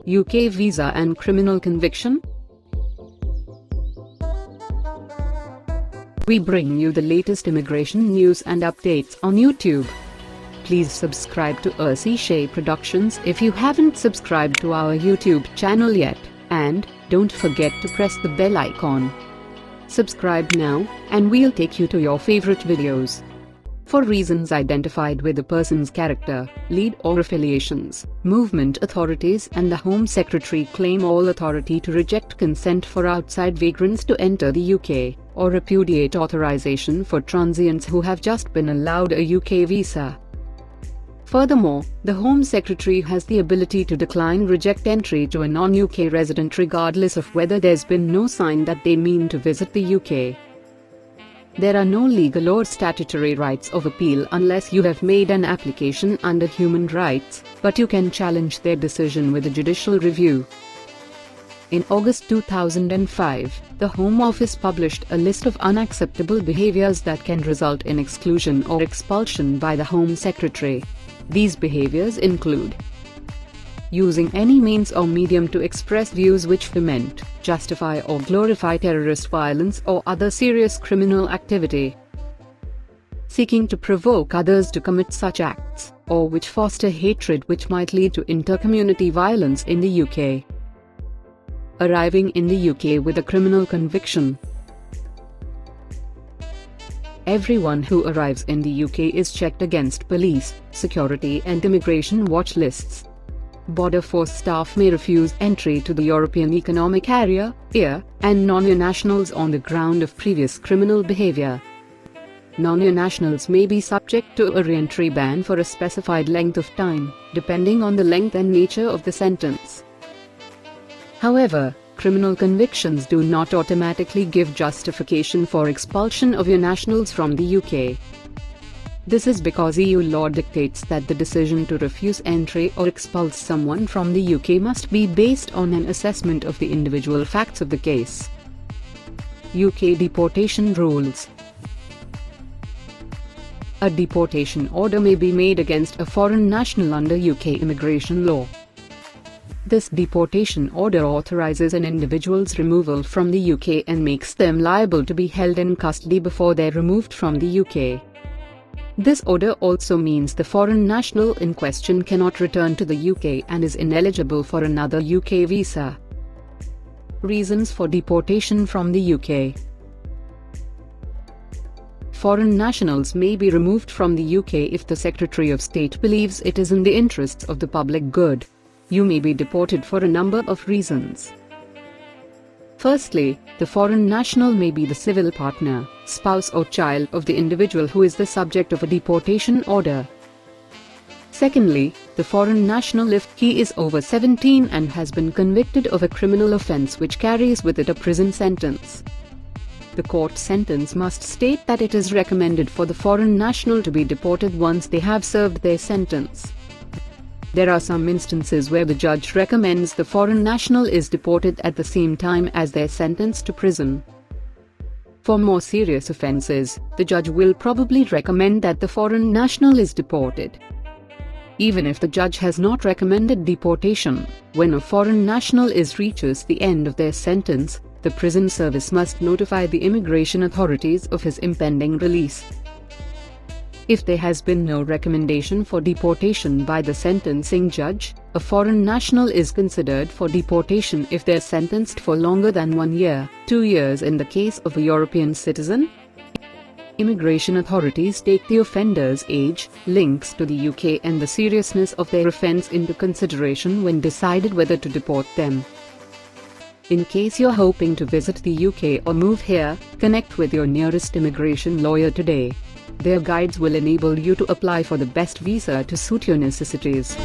UK visa and criminal conviction? We bring you the latest immigration news and updates on YouTube. Please subscribe to SVG Productions if you haven't subscribed to our YouTube channel yet, and don't forget to press the bell icon. Subscribe now, and we'll take you to your favorite videos. For reasons identified with the person's character, lead or affiliations, movement authorities and the Home Secretary claim all authority to reject consent for outside vagrants to enter the UK, or repudiate authorization for transients who have just been allowed a UK visa. Furthermore, the Home Secretary has the ability to decline reject entry to a non-UK resident regardless of whether there's been no sign that they mean to visit the UK. There are no legal or statutory rights of appeal unless you have made an application under human rights, but you can challenge their decision with a judicial review. In August 2005, the Home Office published a list of unacceptable behaviors that can result in exclusion or expulsion by the Home Secretary. These behaviors include using any means or medium to express views which foment, justify or glorify terrorist violence or other serious criminal activity, seeking to provoke others to commit such acts, or which foster hatred which might lead to inter-community violence in the UK, arriving in the UK with a criminal conviction. Everyone who arrives in the UK is checked against police, security and immigration watch lists. Border Force staff may refuse entry to the European Economic Area, EAR, and non-EU nationals on the ground of previous criminal behavior. Non-EU nationals may be subject to a re-entry ban for a specified length of time, depending on the length and nature of the sentence. However, criminal convictions do not automatically give justification for expulsion of EU nationals from the UK. This is because EU law dictates that the decision to refuse entry or expulse someone from the UK must be based on an assessment of the individual facts of the case. UK deportation rules. A deportation order may be made against a foreign national under UK immigration law. This deportation order authorizes an individual's removal from the UK and makes them liable to be held in custody before they're removed from the UK. This order also means the foreign national in question cannot return to the UK and is ineligible for another UK visa. Reasons for deportation from the UK. Foreign nationals may be removed from the UK if the Secretary of State believes it is in the interests of the public good. You may be deported for a number of reasons. Firstly, the foreign national may be the civil partner, spouse or child of the individual who is the subject of a deportation order. Secondly, the foreign national if he is over 17 and has been convicted of a criminal offence which carries with it a prison sentence. The court sentence must state that it is recommended for the foreign national to be deported once they have served their sentence. There are some instances where the judge recommends the foreign national is deported at the same time as their sentence to prison. For more serious offences, the judge will probably recommend that the foreign national is deported. Even if the judge has not recommended deportation, when a foreign national reaches the end of their sentence, the prison service must notify the immigration authorities of his impending release. If there has been no recommendation for deportation by the sentencing judge, a foreign national is considered for deportation if they are sentenced for longer than 1 year, 2 years in the case of a European citizen. Immigration authorities take the offender's age, links to the UK and the seriousness of their offence into consideration when decided whether to deport them. In case you're hoping to visit the UK or move here, connect with your nearest immigration lawyer today. Their guides will enable you to apply for the best visa to suit your necessities.